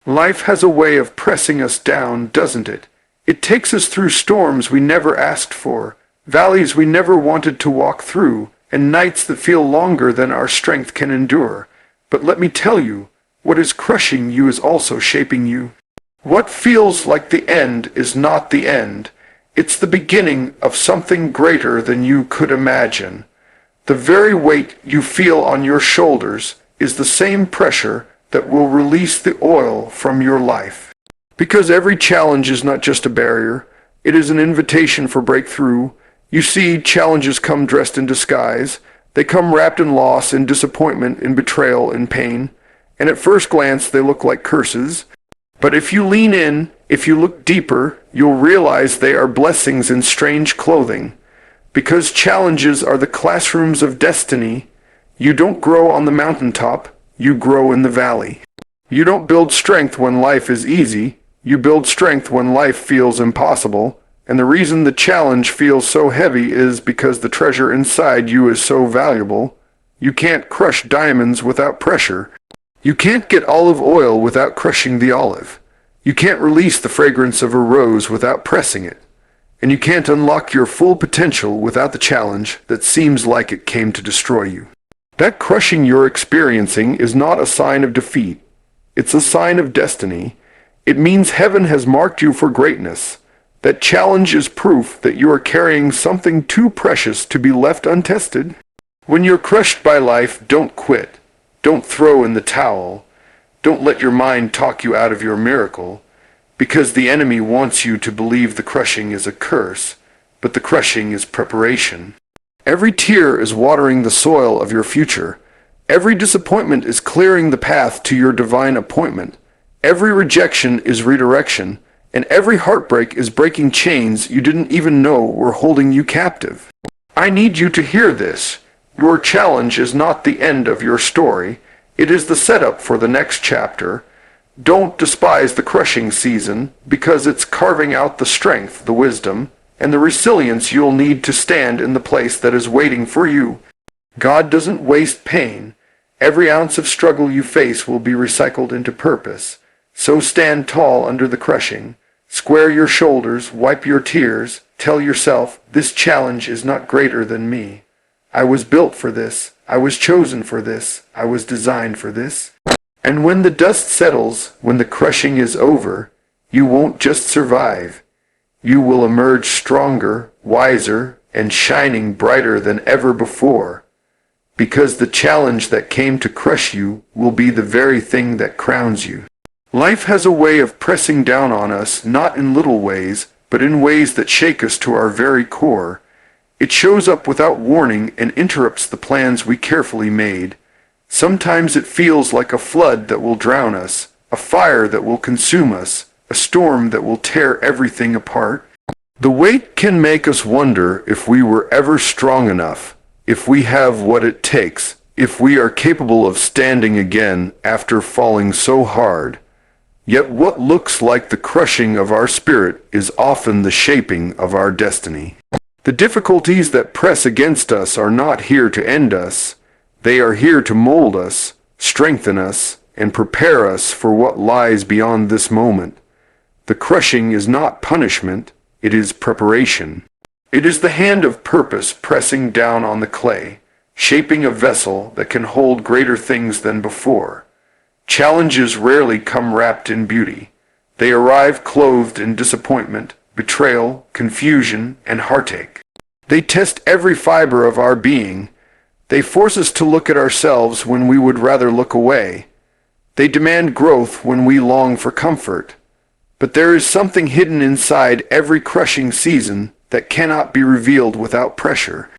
Life has a way of pressing us down, doesn't it? It takes us through storms we never asked for, valleys we never wanted to walk through, and nights that feel longer than our strength can endure. But let me tell you, what is crushing you is also shaping you. What feels like the end is not the end. It's the beginning of something greater than you could imagine. The very weight you feel on your shoulders is the same pressure that will release the oil from your life. Because every challenge is not just a barrier, it is an invitation for breakthrough. You see, challenges come dressed in disguise. They come wrapped in loss, in disappointment, in betrayal, in pain. And at first glance, they look like curses. But if you lean in, if you look deeper, you'll realize they are blessings in strange clothing. Because challenges are the classrooms of destiny. You don't grow on the mountaintop, you grow in the valley. You don't build strength when life is easy, you build strength when life feels impossible. And the reason the challenge feels so heavy is because the treasure inside you is so valuable. You can't crush diamonds without pressure. You can't get olive oil without crushing the olive. You can't release the fragrance of a rose without pressing it. And you can't unlock your full potential without the challenge that seems like it came to destroy you. That crushing you're experiencing is not a sign of defeat. It's a sign of destiny. It means heaven has marked you for greatness. That challenge is proof that you are carrying something too precious to be left untested. When you're crushed by life, don't quit. Don't throw in the towel. Don't let your mind talk you out of your miracle. Because the enemy wants you to believe the crushing is a curse, but the crushing is preparation. Every tear is watering the soil of your future. Every disappointment is clearing the path to your divine appointment. Every rejection is redirection, and every heartbreak is breaking chains you didn't even know were holding you captive. I need you to hear this. Your challenge is not the end of your story. It is the setup for the next chapter. Don't despise the crushing season, because it's carving out the strength, the wisdom, and the resilience you'll need to stand in the place that is waiting for you. God doesn't waste pain. Every ounce of struggle you face will be recycled into purpose. So stand tall under the crushing. Square your shoulders, wipe your tears, tell yourself, this challenge is not greater than me. I was built for this. I was chosen for this. I was designed for this. And when the dust settles, when the crushing is over, you won't just survive. You will emerge stronger, wiser, and shining brighter than ever before. Because the challenge that came to crush you will be the very thing that crowns you. Life has a way of pressing down on us, not in little ways, but in ways that shake us to our very core. It shows up without warning and interrupts the plans we carefully made. Sometimes it feels like a flood that will drown us, a fire that will consume us, a storm that will tear everything apart. The weight can make us wonder if we were ever strong enough, if we have what it takes, if we are capable of standing again after falling so hard. Yet what looks like the crushing of our spirit is often the shaping of our destiny. The difficulties that press against us are not here to end us. They are here to mold us, strengthen us, and prepare us for what lies beyond this moment. The crushing is not punishment, it is preparation. It is the hand of purpose pressing down on the clay, shaping a vessel that can hold greater things than before. Challenges rarely come wrapped in beauty. They arrive clothed in disappointment, betrayal, confusion, and heartache. They test every fiber of our being. They force us to look at ourselves when we would rather look away. They demand growth when we long for comfort. But there is something hidden inside every crushing season that cannot be revealed without pressure.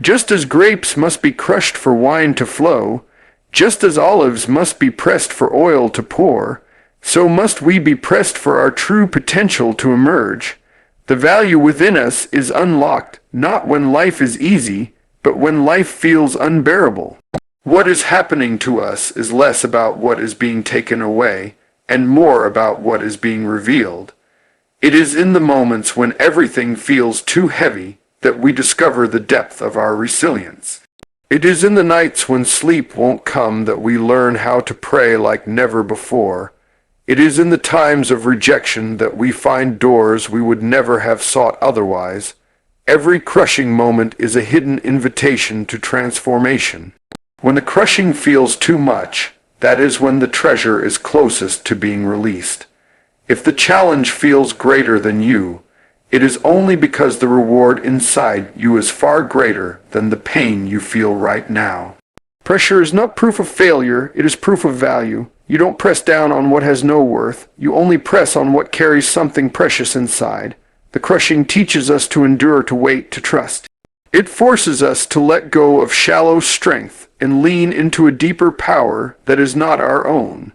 Just as grapes must be crushed for wine to flow, just as olives must be pressed for oil to pour, so must we be pressed for our true potential to emerge. The value within us is unlocked, not when life is easy, but when life feels unbearable. What is happening to us is less about what is being taken away, and more about what is being revealed. It is in the moments when everything feels too heavy that we discover the depth of our resilience. It is in the nights when sleep won't come that we learn how to pray like never before. It is in the times of rejection that we find doors we would never have sought otherwise. Every crushing moment is a hidden invitation to transformation. When the crushing feels too much, that is when the treasure is closest to being released. If the challenge feels greater than you, it is only because the reward inside you is far greater than the pain you feel right now. Pressure is not proof of failure, it is proof of value. You don't press down on what has no worth, you only press on what carries something precious inside. The crushing teaches us to endure, to wait, to trust. It forces us to let go of shallow strength and lean into a deeper power that is not our own.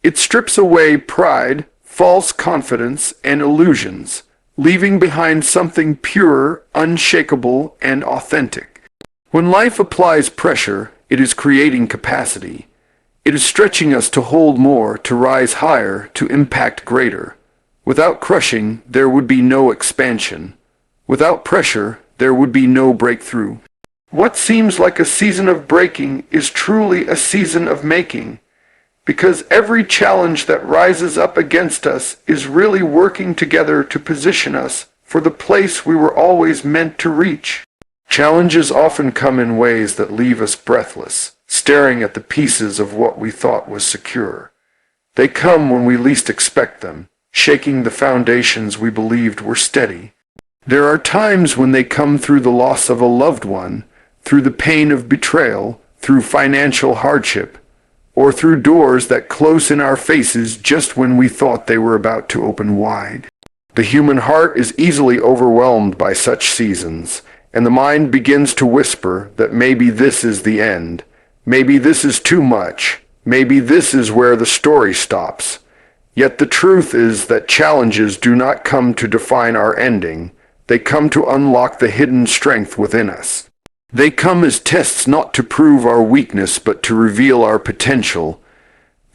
It strips away pride, false confidence, and illusions, leaving behind something pure, unshakable, and authentic. When life applies pressure, it is creating capacity. It is stretching us to hold more, to rise higher, to impact greater. Without crushing, there would be no expansion. Without pressure, there would be no breakthrough. What seems like a season of breaking is truly a season of making, because every challenge that rises up against us is really working together to position us for the place we were always meant to reach. Challenges often come in ways that leave us breathless, staring at the pieces of what we thought was secure. They come when we least expect them, shaking the foundations we believed were steady. There are times when they come through the loss of a loved one, through the pain of betrayal, through financial hardship, or through doors that close in our faces just when we thought they were about to open wide. The human heart is easily overwhelmed by such seasons, and the mind begins to whisper that maybe this is the end, maybe this is too much, maybe this is where the story stops. Yet the truth is that challenges do not come to define our ending, they come to unlock the hidden strength within us. They come as tests not to prove our weakness but to reveal our potential.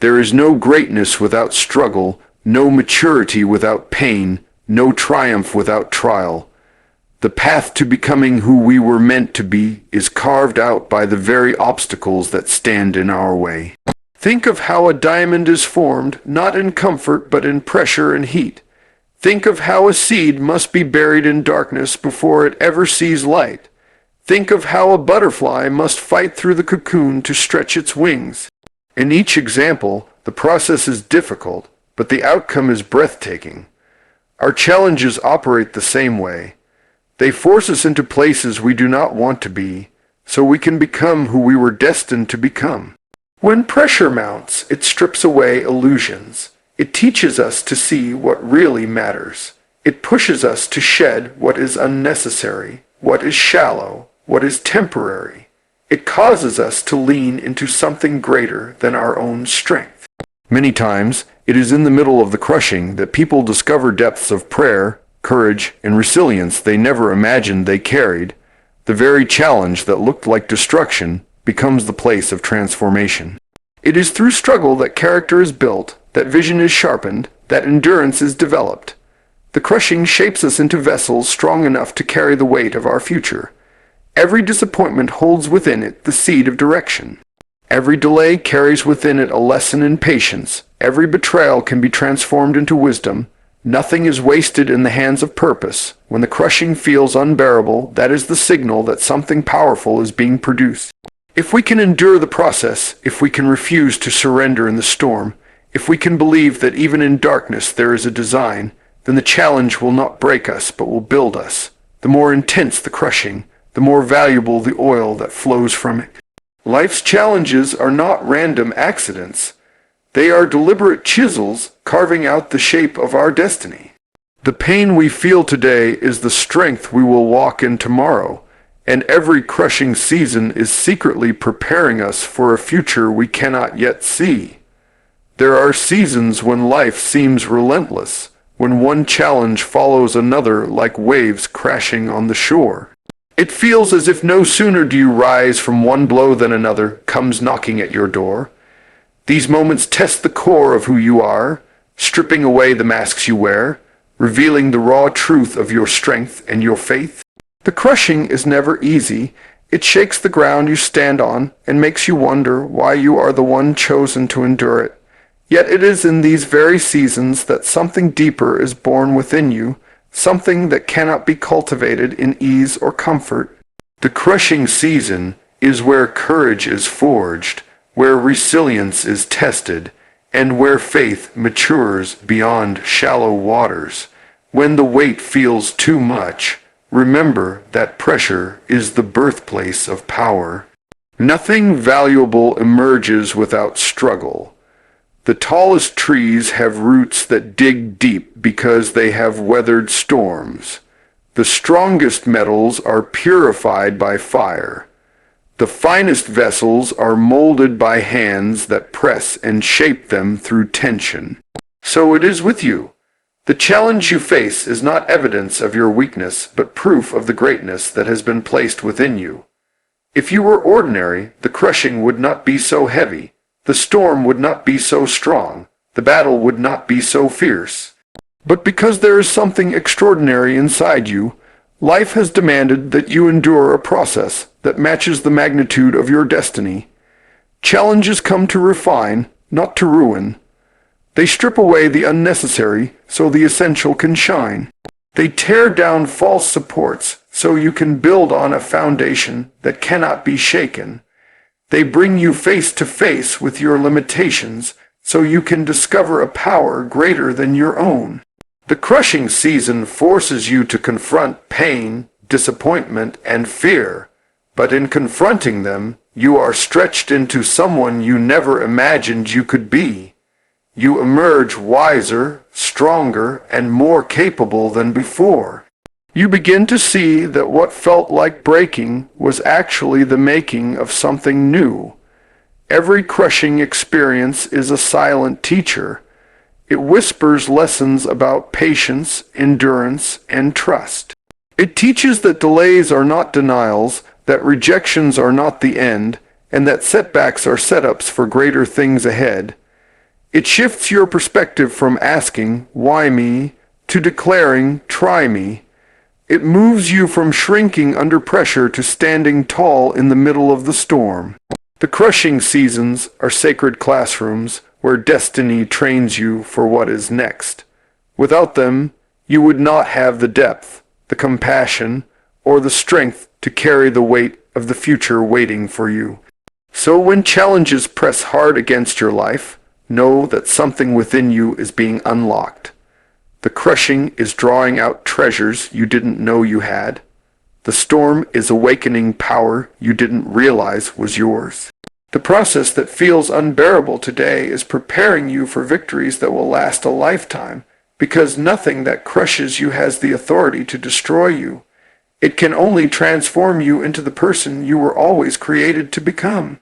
There is no greatness without struggle, no maturity without pain, no triumph without trial. The path to becoming who we were meant to be is carved out by the very obstacles that stand in our way. Think of how a diamond is formed, not in comfort but in pressure and heat. Think of how a seed must be buried in darkness before it ever sees light. Think of how a butterfly must fight through the cocoon to stretch its wings. In each example, the process is difficult, but the outcome is breathtaking. Our challenges operate the same way. They force us into places we do not want to be, so we can become who we were destined to become. When pressure mounts, it strips away illusions. It teaches us to see what really matters. It pushes us to shed what is unnecessary, what is shallow, what is temporary. It causes us to lean into something greater than our own strength. Many times, it is in the middle of the crushing that people discover depths of prayer, courage, and resilience they never imagined they carried. The very challenge that looked like destruction becomes the place of transformation. It is through struggle that character is built, that vision is sharpened, that endurance is developed. The crushing shapes us into vessels strong enough to carry the weight of our future. Every disappointment holds within it the seed of direction. Every delay carries within it a lesson in patience. Every betrayal can be transformed into wisdom. Nothing is wasted in the hands of purpose. When the crushing feels unbearable, that is the signal that something powerful is being produced. If we can endure the process, if we can refuse to surrender in the storm, if we can believe that even in darkness there is a design, then the challenge will not break us but will build us. The more intense the crushing, the more valuable the oil that flows from it. Life's challenges are not random accidents. They are deliberate chisels carving out the shape of our destiny. The pain we feel today is the strength we will walk in tomorrow, and every crushing season is secretly preparing us for a future we cannot yet see. There are seasons when life seems relentless, when one challenge follows another like waves crashing on the shore. It feels as if no sooner do you rise from one blow than another comes knocking at your door. These moments test the core of who you are, stripping away the masks you wear, revealing the raw truth of your strength and your faith. The crushing is never easy. It shakes the ground you stand on and makes you wonder why you are the one chosen to endure it. Yet it is in these very seasons that something deeper is born within you, something that cannot be cultivated in ease or comfort. The crushing season is where courage is forged, where resilience is tested, and where faith matures beyond shallow waters. When the weight feels too much, remember that pressure is the birthplace of power. Nothing valuable emerges without struggle. The tallest trees have roots that dig deep because they have weathered storms. The strongest metals are purified by fire. The finest vessels are molded by hands that press and shape them through tension. So it is with you. The challenge you face is not evidence of your weakness, but proof of the greatness that has been placed within you. If you were ordinary, the crushing would not be so heavy, the storm would not be so strong, the battle would not be so fierce. But because there is something extraordinary inside you, life has demanded that you endure a process that matches the magnitude of your destiny. Challenges come to refine, not to ruin. They strip away the unnecessary so the essential can shine. They tear down false supports so you can build on a foundation that cannot be shaken. They bring you face to face with your limitations so you can discover a power greater than your own. The crushing season forces you to confront pain, disappointment, and fear, but in confronting them, you are stretched into someone you never imagined you could be. You emerge wiser, stronger, and more capable than before. You begin to see that what felt like breaking was actually the making of something new. Every crushing experience is a silent teacher. It whispers lessons about patience, endurance, and trust. It teaches that delays are not denials, that rejections are not the end, and that setbacks are setups for greater things ahead. It shifts your perspective from asking, "Why me?" to declaring, "Try me." It moves you from shrinking under pressure to standing tall in the middle of the storm. The crushing seasons are sacred classrooms where destiny trains you for what is next. Without them, you would not have the depth, the compassion, or the strength to carry the weight of the future waiting for you. So when challenges press hard against your life, know that something within you is being unlocked. The crushing is drawing out treasures you didn't know you had. The storm is awakening power you didn't realize was yours. The process that feels unbearable today is preparing you for victories that will last a lifetime, because nothing that crushes you has the authority to destroy you. It can only transform you into the person you were always created to become.